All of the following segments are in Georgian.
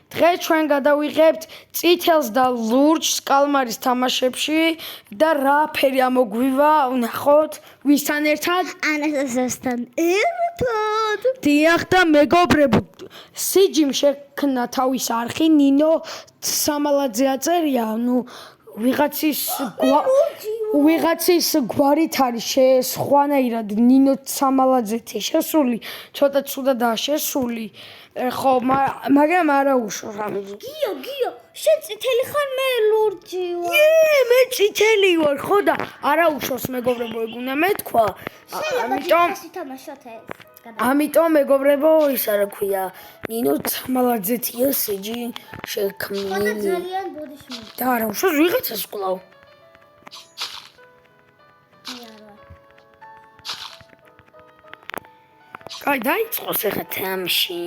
დღეს ჩვენ გადავიღებთ წითელს და ლურჯს კალმარის თამაშებში და რა ფერი ამოგვივა, ვნახოთ ვისთან ერთად? ანასტასიასთან ერთად. დიახ და მეგობრებო, სიჯიმ შექმნა თავის არხი, ნინო სამალაძე აწერია, ვიღაცის გვარით არის სხვანაირად ნინო სამალაძეთი შესული, ცოტა ცუდადაა შესული. ხო, მაგრამ არა უშო რამე. გიო, შენ წითელი ხარ, მე ლურჯი ვარ. მე წითელი ვარ, ხო და არა უშოს მეგობრებო, ეგ უნდა მეთქვა. ამიტომ მეგობრებო, ის არა ქვია, ნინო სამალაძეთია სიჯი შექმნილი. ხო და ძალიან ბოდიშმი. და არა უშოს ვიღაცას ყვლავ. კაი, დაიწყოს ახლა თამაში.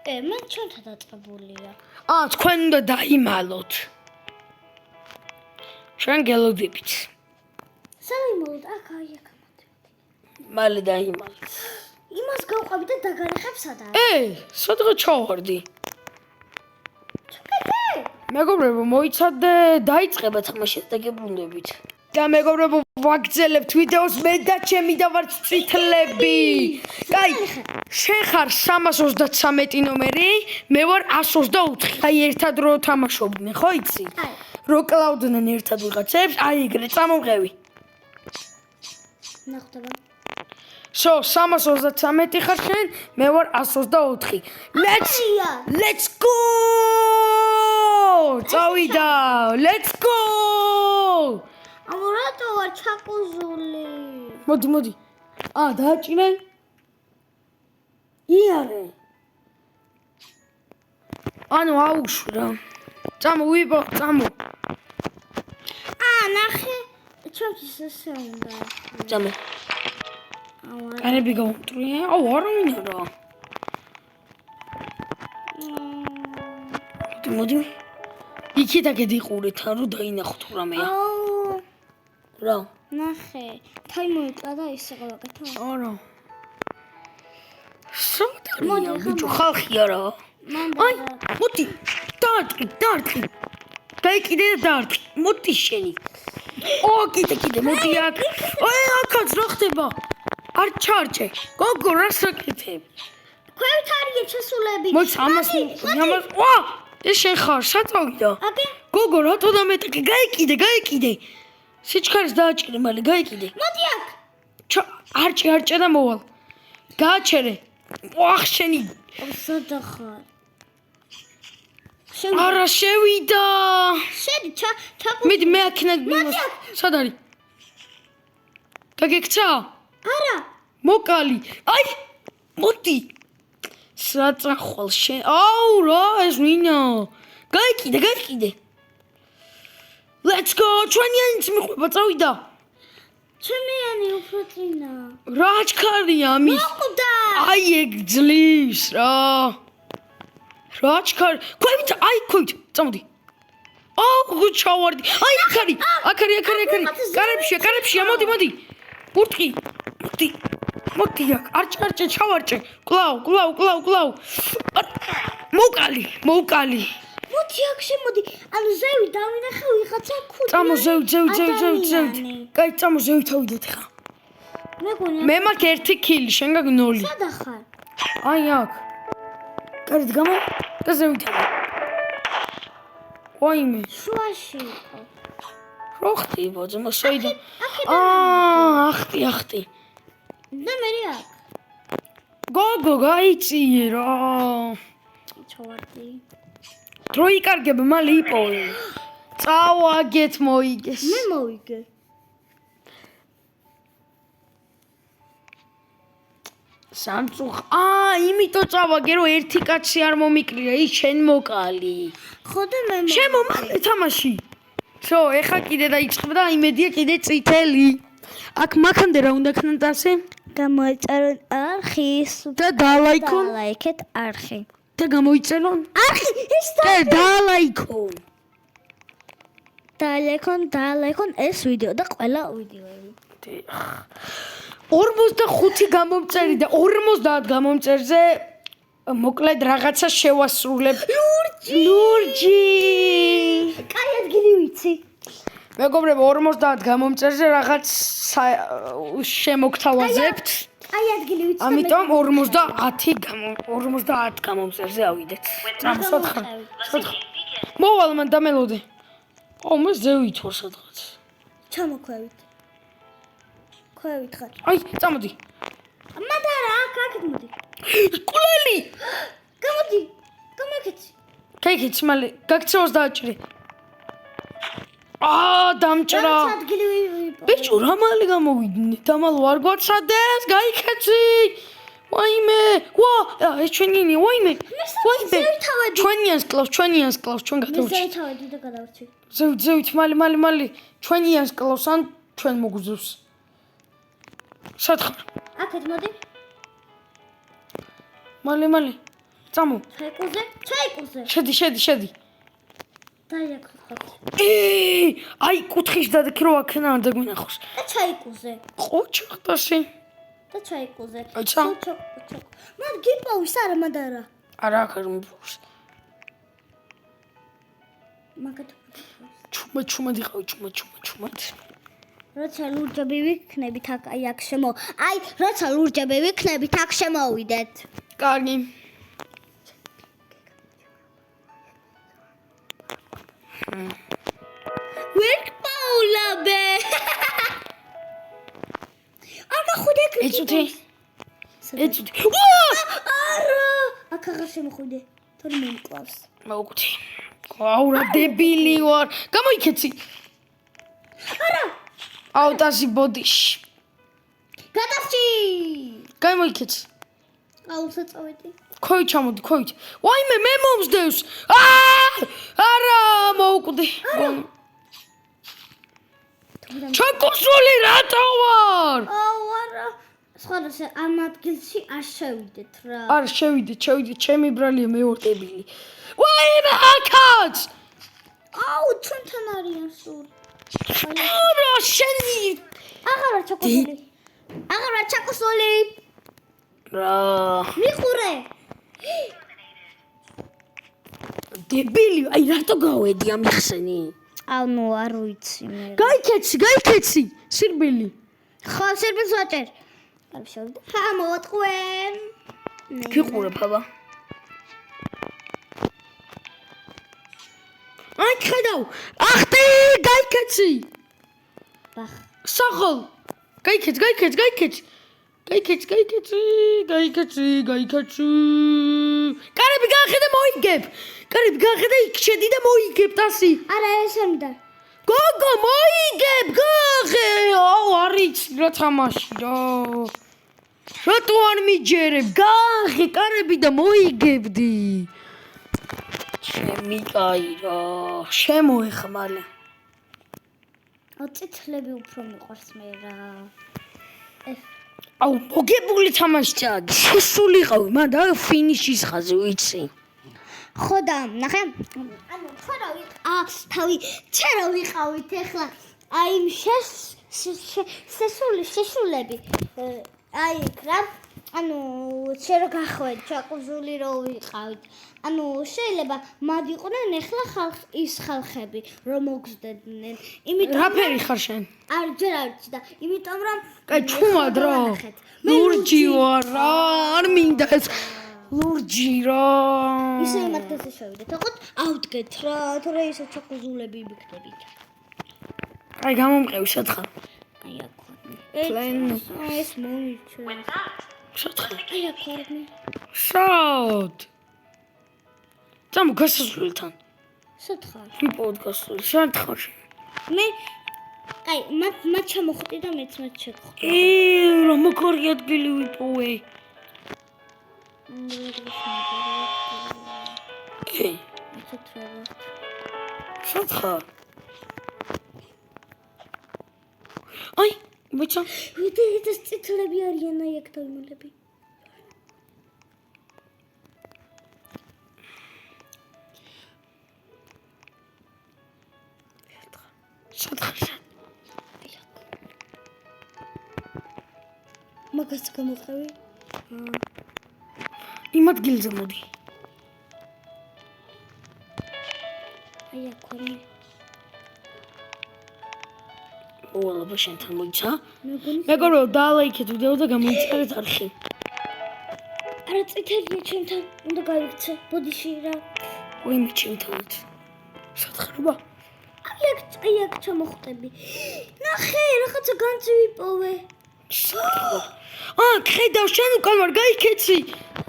მე ჩვენთან დაწყებულია. თქვენ უნდა დაიმალოთ. ჩვენ გელოდებით. საიმალოთ, აქ. მალე დაიმალოთ. იმას გავყავი და დაგარეხებ სადაა? სადღა ჩავარდი. მეგობრებო, მოიცადე, დაიწყება თამაში და გებრუნდებით. და მეგობრებო, ვაგრძელებთ ვიდეოს მე და ჩემი და ვართ წითლები. კაი, შენ ხარ 333 ნომერი, მე ვარ 124. აი ერთად რო თამაშობდნენ, ხო იცი? რო კლავდნენ ერთად ვიღაცებს, აი ეგრე წამოვღევი. ნახდება. 333 ხარ შენ, მე ვარ 124. Let's go! წავიდა, let's go! რატო ვარ ჩაკუზული? მოდი. დააჭირე. იარე. აუშვა რა. წამოვიბო. ნახე. ჩვენთვის ესე უნდა. წამო. კარები გავუმტრია. არა მინდა რა. მოდი. იქით აგედიყურეთ, რომ დაინახოთ რამეა. რა? ნახე, თაიმოიკლა და ისე გავაკეთო. არა. მოდი, ბიჭო, ხალხია რა. მოდი, დაარტყი. გაიკიდე და დაარტყი. მოდი შენი. კიდე, მოდი აქ. აქაც რა ხდება? არ ჩარჭე. გოგო, რას აკეთებ? ქვევით არიან შესულები. მოდი, ამას. ეს შენ ხარ, საწავიდა. გოგო, რატო დამეტყი? გაიკიდე. სიჩქარეს დააჭირე, მალე გაიკიდე. მოდი აქ. არჭე და მოვალ. გააჩერე. შენი. სადა ხარ? არა შევიდა. შედი, მიდი მე აქნაგ. სად არის? გაგექცა? არა. მოკალი. მოდი. საწახვალ შენ. რა ეს ვინა? გაიკიდე. Let's go! ჩვენიანიც მიყვება, წავიდა. ჩემიანი უფრო წინა. რა ჩქარია ამის? მოკვდა. ეგ ძლივს რა. რა ჩქარი? ქვევით, წამოდი. ჩავარდი. აქ არის. კარებშია, მოდი. ბურთი. მოდი აქ. არჭე, ჩავარჭე. კლავ. მოკალი. მოდი აქ შემოდი. ზევი დავინახე ვიღაცა ქუდი. წამო ზევი. კაი, წამო ზევი თავიდეთ ხა. მე მაქვს 1 კილი, შენ გაგ 0. სადა ხარ? აქ. კარით გამო და ზევი თავი. ვაიმე. შუაში იყო. რო ხტიბო, ძმა შეიდა. ახტი. და მე აქ. გოგო, გაიწიე რა. ჩავარდი. დრო იკარგებ, მალე იპოვე. წავაგეთ მოიგეს. მე მოვიგე. სამწუხ. იმიტომ წავაგე, რომ ერთი კაცი არ მომიკრია, ის შენ მოკალი. ხო და მე შემომალე თამაში. ეხა კიდე დაიწყება და იმედია კიდე წითელი. აქ მაქამდე რა უნდა ქნათ ასე? გამოიწერონ არხის და დალაიქონ. დალაიქეთ არხი. და გამოიწერონ? არხი ის დალაიქონ. დალაიქონ ეს ვიდეო და ყველა ვიდეოები. 45 გამომწერი და 50 გამომწერზე მოკლედ რაღაცა შევასრულებ. ლურჯი. კაი ადგილი ვიცი. მეგობრებო 50 გამომწერზე რაღაც შემოგთავაზებთ. კაი ადგილი ვიცი. ამიტომ 50 გამომწერზე ავიდეთ. წამოსვთხარ. მოვალ მან დამელოდე. მე ზევით ვარ სადღაც. ჩამოქვევით. ქვევით ხარ. აი, წამოდი. მადარა, აქ მოდი. კულელი. გამოდი. გამაკეთე. კაიქეც მალე გაქცევას დააჭრე. დამჭრა. ადგილი ბიჭო, რა მალე გამოვიდნენ? დამალ ვარ გვაცადეს, გაიქეცი. ვაიმე. ეს ჩვენიანი, ვაიმე. ჩვენიანს კლავს, ჩვენ გადავჭი. ზევთავედი და გადავჭი. ზევით, მალე. ჩვენიანს კლავს ან ჩვენ მოგუძევს. სათხარ. აქეთ მოდი. მალე. წამო. ჩაიკუზე. შედი. დაიაკრხოთ. აი, კუთხის დადექი რომ აქნა არ დაგვინახოს. და ჩაიკუზე. ყოჩხტასი. და ჩაიკუზე. აიცა. მოდ გიპოვის არა მადარა. არა, აქ არ მიფოს. მაგათ. ჩუმად იყავი, ჩუმად. როცა ლურჯები ვიქნებით აქ როცა ლურჯები ვიქნებით აქ შემოვიდეთ. კარგი. ვერკპაულაბე. აკა ხუდე ეცუთი. არა. აკა აღარ შემოხვიდე. თორე მომკლავს. მოგუti. აურა დებილი ვარ. გამოიქეცი. არა. აუტაზი ბოდიში. გადავჭი. გამოიქეცი. აუცა წავედი. ქოი ჩამოდი. ვაიმე მე მომსდევს. არა, მოუკვდი. ჩაკოსული რატო ვარ? არა. სხვადასხვა ამ ადგილში არ შევიდეთ რა. არ შევიდეთ, ჩემი ბრალია მე ვარ დებილი. ვაიმე აკაც! ჩვენთან არიან სულ. არა, შენი. აღარა ჩაკოსული. რა. მიყურე. დებილი, აი რატო გავედი ამ იხსენი? არ ვიცი მე. გაიქეცი, სირბილი. ხო, სერბილს ვაჭერ. არ შევიდე. მოვატყვენ. გიყურებ აბა. აი ხედავ. ახტი, გაიქეცი. ბახ. საღოლ. გაიქეცი. კარები გაახედე მოიგებ. იქ შედი და მოიგებ ტასი. არა, ეს არ მინდა. გოგო მოიგებ, გაღე. არიცი რა თამაში რა. რატო არ მიჯერებ? გაღე, კარები და მოიგებდი. ჩემი კაი რა. შემოეხმალე. წითლები უფრო მიყვარს მე რა. მოგებული თამაშია. შესულიყავი, და ფინიშის ხაზი ვიცი. ხო და ნახე. ჩერა ვიყავით ახლა. აი შესულები. აი რა. შერო გახვედ, ჩაკუზული რო ვიყავით. შეიძლება მად იყვნენ ახლა ის ხალხები რომ მოგზდედნენ. იმიტომ რა ფერი ხარ შენ? ჯერ არ ვიცი და იმიტომ რომ კაი ჩუმად რა. ლურჯი ვარ რა. არ მინდა ეს ლურჯი რა. ისე იმათგანზე შევიდეთ. ოღონდ ავდგეთ რა, თორე ისე ჩაკუზულები ვიქნებით. აი გამომყევი სათხარ. აი აქ. ეს მოიჩვე. სათხარ. აი აქ ვარდნი. შოთ. წამო გასასვლელთან. სათხარ. ვიპოვოთ გასასვლელი. სათხარ. მე აი მათ ჩამოხვდი და მეც მათ შეგხვდი. რა მოკორი ადგილი ვიპოვე. სათხარ. აი, ბიჭო. ეს წითლები არიან აი აქ დალმულები. სათხარ. მაგას გამოყევი. იმ ადგილზე მოდი. აი აქ ოლაბა შენთან მოიცა? მეგონი მეგობრებო, დაალაიქეთ ვიდეო და გამოიწერეთ არხი. არა წითელია ჩემთან უნდა გაიქცე ბოდიში რა ვიმე ჩემთანაც. სათხარება? აი აქ ჩამოხვდები ნახე რაღაცა განძი ვიპოვე ხედავ შენ უკან ვარ გაიქეცი.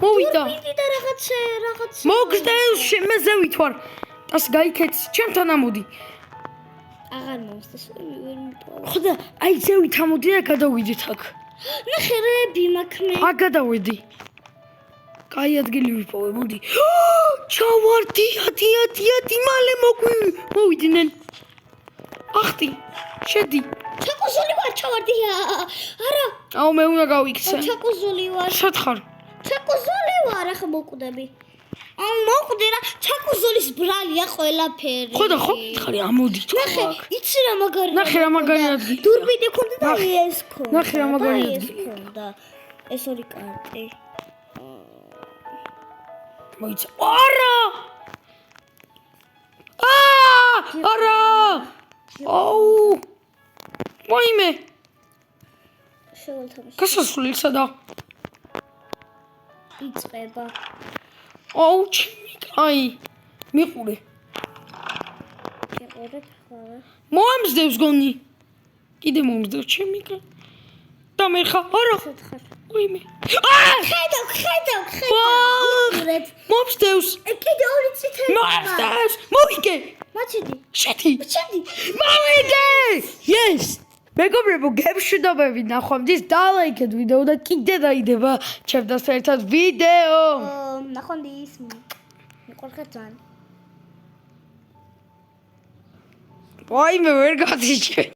მოვიდა. ვიდი და რაღაცა მოგდევს შემეზევით ვარ. დას გაიქეცი ჩემთან ამოდი. აღარ მომსწრე ვერ მიპოვე ხოდა აი ზევით ამოდი და გადავიდეთ აქ. ნახე რები მაქვს მე აქ გადავედი. კაი ადგილი ვიპოვე, მოდი. ჩავარდი, ათი, მალე მოვიდნენ. ახტი, შედი. ჩაკუზული ვარ ჩავარდია არა აუ მე უნდა გავიქცე. ჩაკუზული ვარ სათხარ. ჩაკუზული ვარ ახლა მოკვდები მოკვდი რა ჩაკუზულის ბრალია ყველაფერი ხოდა ხო ხარი ამოდი თუ ნახე იცი რა მაგარი ნახე რა მაგარი ადგილი. დურბინი ქონდა და ეს ქონდა ნახე რა მაგარი და ეს ადგილი. ქონდა ეს ორი კარტი მოიცა. არა! არა! აუ! ვაიმე! შევალთამაში გასასვლელი სადა? იწება აუ, ჩიმიკაი. მიყურე. ეყურებ ხოლმე მოამზდევს გონი. კიდე მომზდევს ჩიმიკა. და მე ხა არა. სათხარ ვაიმე. ხედავ ვაი! მომზდევს. კიდე ორი წითელი მომზდევს. მოვიგე. მაჩედი შედი. ჩედი მოვიგე! Yes! მეგობრებო, გემშვიდობები ნახვამდის, დაალაიქეთ ვიდეო და კიდე დაიდება ჩემთან ერთად ვიდეო. ნახვამდის მიყვარხარ ძალიან ვაიმე ვერ გავიჩე.